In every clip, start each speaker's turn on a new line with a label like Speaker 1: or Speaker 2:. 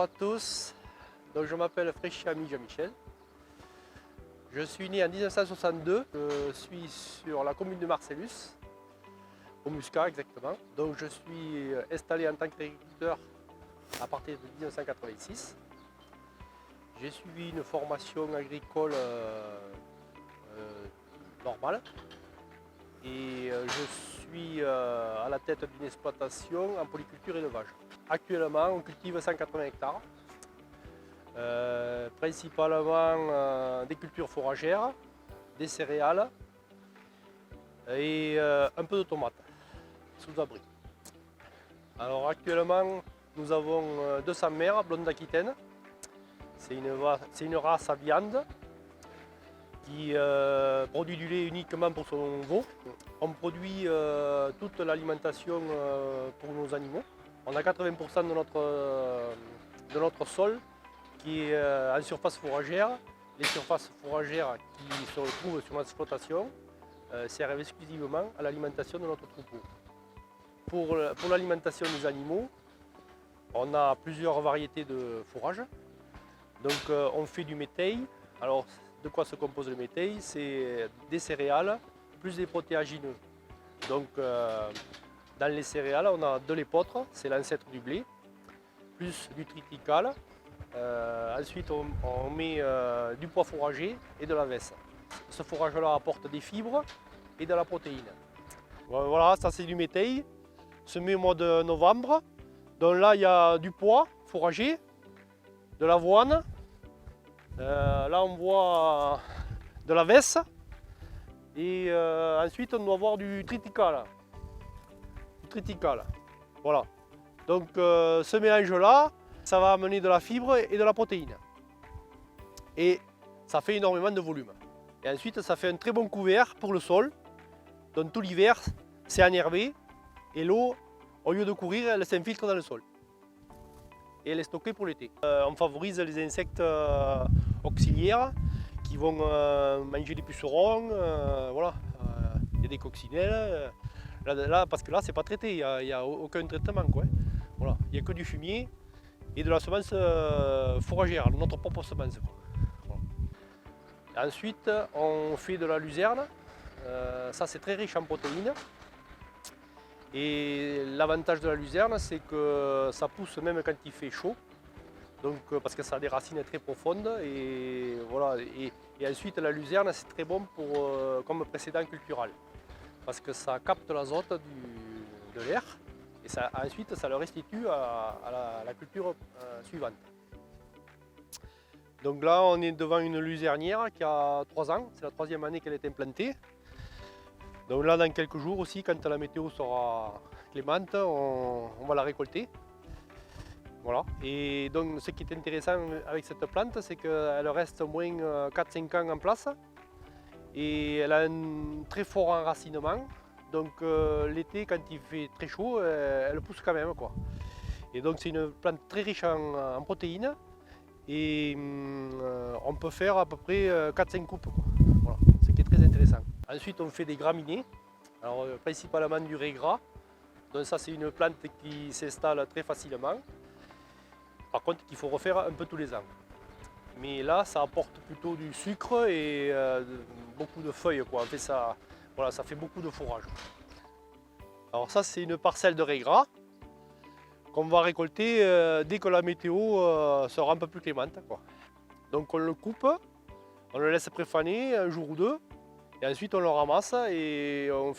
Speaker 1: Bonjour à tous, donc je m'appelle Fréchiamy Jean-Michel. Je suis né en 1962, je suis sur la commune de Marcellus, au Muscat exactement. Donc je suis installé en tant qu'agriculteur à partir de 1986. J'ai suivi une formation agricole normale et je suis à la tête d'une exploitation en polyculture et élevage. Actuellement, on cultive 180 hectares, principalement des cultures fourragères, des céréales et un peu de tomates sous abri. Alors actuellement, nous avons 200 mères blondes d'Aquitaine. C'est une race à viande qui produit du lait uniquement pour son veau. On produit toute l'alimentation pour nos animaux. On a 80% de notre sol qui est en surface fourragère. Les surfaces fourragères qui se retrouvent sur notre exploitation servent exclusivement à l'alimentation de notre troupeau. Pour l'alimentation des animaux, on a plusieurs variétés de fourrage. Donc on fait du métail. Alors de quoi se compose le métail? C'est des céréales plus des protéagineux. Donc dans les céréales, on a de l'épeautre, c'est l'ancêtre du blé, plus du triticale. Ensuite, on met du pois fourragé et de la vesse. Ce fourrage-là apporte des fibres et de la protéine. Voilà, ça c'est du métail, semé au mois de novembre. Donc là, il y a du pois fourragé, de l'avoine. Là, on voit de la vesse. Et ensuite, on doit avoir du triticale. Voilà. Donc ce mélange-là, ça va amener de la fibre et de la protéine. Et ça fait énormément de volume. Et ensuite, ça fait un très bon couvert pour le sol. Donc tout l'hiver, c'est enherbé. Et l'eau, au lieu de courir, elle s'infiltre dans le sol. Et elle est stockée pour l'été. On favorise les insectes auxiliaires qui vont manger des pucerons. Voilà. Il y a des coccinelles. Là, parce que là, c'est pas traité, il n'y a aucun traitement, quoi. Voilà. Il n'y a que du fumier et de la semence fourragère, notre propre semence, quoi. Voilà. Ensuite, on fait de la luzerne. Ça, c'est très riche en protéines. Et l'avantage de la luzerne, c'est que ça pousse même quand il fait chaud. Donc, parce que ça a des racines très profondes. Et, voilà. Et ensuite, la luzerne, c'est très bon comme précédent cultural. Parce que ça capte l'azote de l'air et ensuite ça le restitue à la culture suivante. Donc là on est devant une luzernière qui a 3 ans, c'est la 3e année qu'elle est implantée. Donc là dans quelques jours aussi, quand la météo sera clémente, on va la récolter. Voilà. Et donc ce qui est intéressant avec cette plante, c'est qu'elle reste au moins 4-5 ans en place. Et elle a un très fort enracinement, donc l'été quand il fait très chaud, elle pousse quand même, quoi. Et donc c'est une plante très riche en protéines et on peut faire à peu près 4-5 coupes, quoi. Voilà, ce qui est très intéressant. Ensuite on fait des graminées, alors principalement du raie gras. Donc ça c'est une plante qui s'installe très facilement. Par contre qu'il faut refaire un peu tous les ans. Mais là, ça apporte plutôt du sucre et beaucoup de feuilles, quoi. En fait, ça fait beaucoup de fourrage. Alors ça, c'est une parcelle de raie gras qu'on va récolter dès que la météo sera un peu plus clémente, quoi. Donc on le coupe, on le laisse préfaner un jour ou deux, et ensuite on le ramasse et on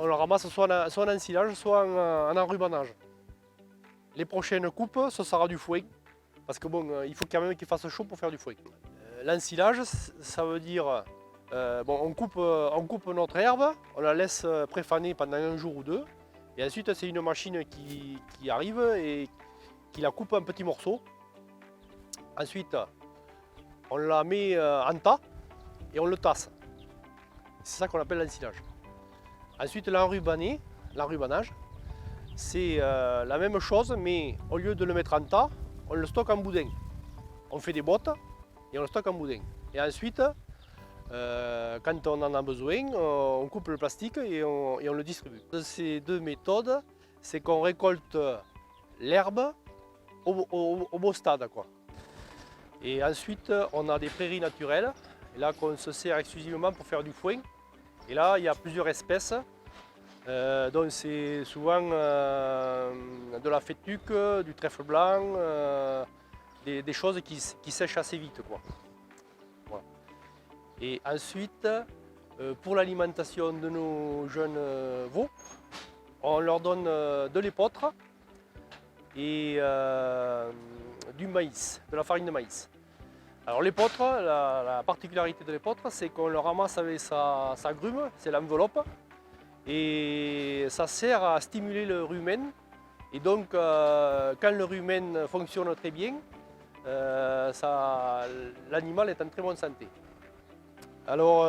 Speaker 1: le ramasse soit en ensilage, soit en enrubanage. Les prochaines coupes, ce sera du foin. Parce que bon, il faut quand même qu'il fasse chaud pour faire du foin. L'ensilage, ça veut dire, on coupe notre herbe, on la laisse préfaner pendant un jour ou deux, et ensuite c'est une machine qui arrive et qui la coupe en petits morceaux. Ensuite, on la met en tas et on le tasse. C'est ça qu'on appelle l'ensilage. Ensuite, l'enrubanage, c'est la même chose, mais au lieu de le mettre en tas, on le stocke en boudin. On fait des bottes et on le stocke en boudin. Et ensuite, quand on en a besoin, on coupe le plastique et on le distribue. Ces deux méthodes, c'est qu'on récolte l'herbe au beau stade, quoi. Et ensuite, on a des prairies naturelles, et là qu'on se sert exclusivement pour faire du foin. Et là, il y a plusieurs espèces. Donc c'est souvent de la fétuque, du trèfle blanc, des choses qui sèchent assez vite, quoi. Voilà. Et ensuite, pour l'alimentation de nos jeunes veaux, on leur donne de l'épeautre et du maïs, de la farine de maïs. Alors l'épeautre, la particularité de l'épeautre, c'est qu'on le ramasse avec sa grume, c'est l'enveloppe, et ça sert à stimuler le rumen. Et donc quand le rumen fonctionne très bien, l'animal est en très bonne santé. Alors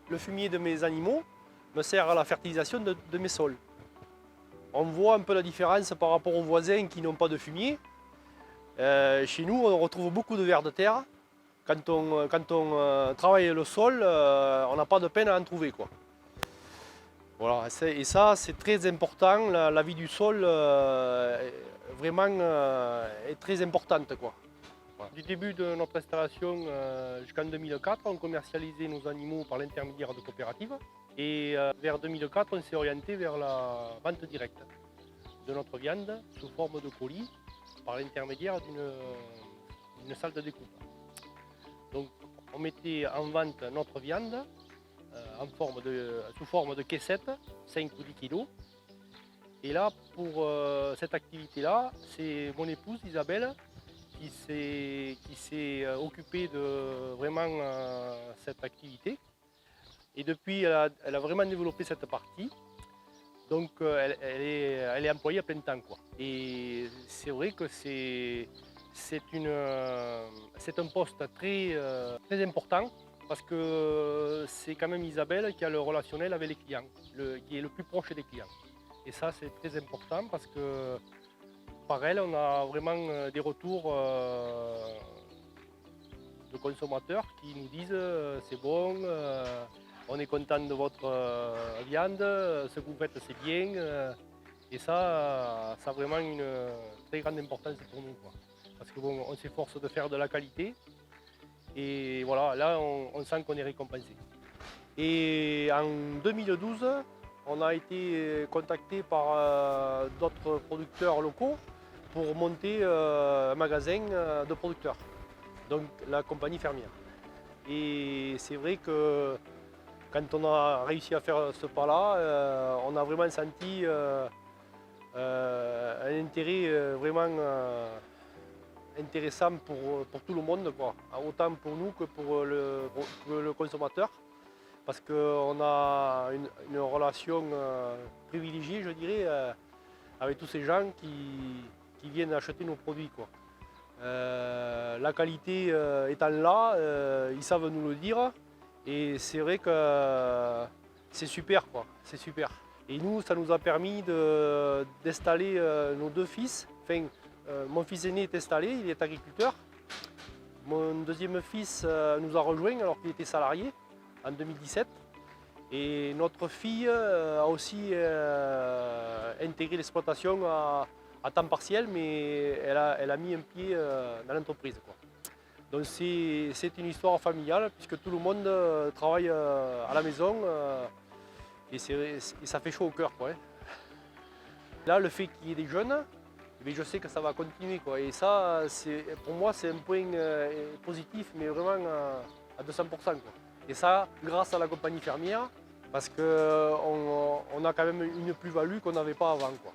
Speaker 1: le fumier de mes animaux me sert à la fertilisation de mes sols. On voit un peu la différence par rapport aux voisins qui n'ont pas de fumier. Chez nous, on retrouve beaucoup de vers de terre. Quand on travaille le sol, on n'a pas de peine à en trouver, quoi. Voilà, et ça, c'est très important. La vie du sol vraiment est très importante, quoi. Voilà. Du début de notre installation jusqu'en 2004, on commercialisait nos animaux par l'intermédiaire de coopératives. Et vers 2004, on s'est orienté vers la vente directe de notre viande sous forme de colis par l'intermédiaire d'une salle de découpe. Donc on mettait en vente notre viande sous forme de caissettes, 5 ou 10 kilos. Et là, pour cette activité-là, c'est mon épouse Isabelle qui s'est occupée de vraiment cette activité. Et depuis, elle a vraiment développé cette partie. Donc elle est employée à plein temps, quoi. Et c'est vrai que c'est un poste très important parce que c'est quand même Isabelle qui a le relationnel avec les clients, qui est le plus proche des clients. Et ça, c'est très important parce que par elle, on a vraiment des retours de consommateurs qui nous disent c'est bon, on est content de votre viande, ce que vous faites c'est bien. Et ça a vraiment une très grande importance pour nous, quoi. Parce que bon, on s'efforce de faire de la qualité. Et voilà, là on sent qu'on est récompensé. Et en 2012, on a été contacté par d'autres producteurs locaux pour monter un magasin de producteurs, donc la compagnie fermière. Et c'est vrai que quand on a réussi à faire ce pas-là, on a vraiment senti un intérêt vraiment intéressant pour tout le monde, quoi. Autant pour nous que pour le consommateur, parce qu'on a une relation privilégiée, je dirais, avec tous ces gens qui viennent acheter nos produits, quoi. La qualité étant là, ils savent nous le dire, et c'est vrai que c'est super, quoi. C'est super. Et nous, ça nous a permis d'installer nos deux fils. Enfin, mon fils aîné est installé, il est agriculteur. Mon deuxième fils nous a rejoints alors qu'il était salarié en 2017. Et notre fille a aussi intégré l'exploitation à temps partiel, mais elle a mis un pied dans l'entreprise, quoi. Donc c'est une histoire familiale puisque tout le monde travaille à la maison et ça fait chaud au cœur, quoi, hein. Là, le fait qu'il y ait des jeunes, mais je sais que ça va continuer, quoi. Et ça, pour moi, c'est un point positif, mais vraiment à 200%, quoi. Et ça, grâce à la compagnie fermière, parce qu'on a quand même une plus-value qu'on n'avait pas avant, quoi.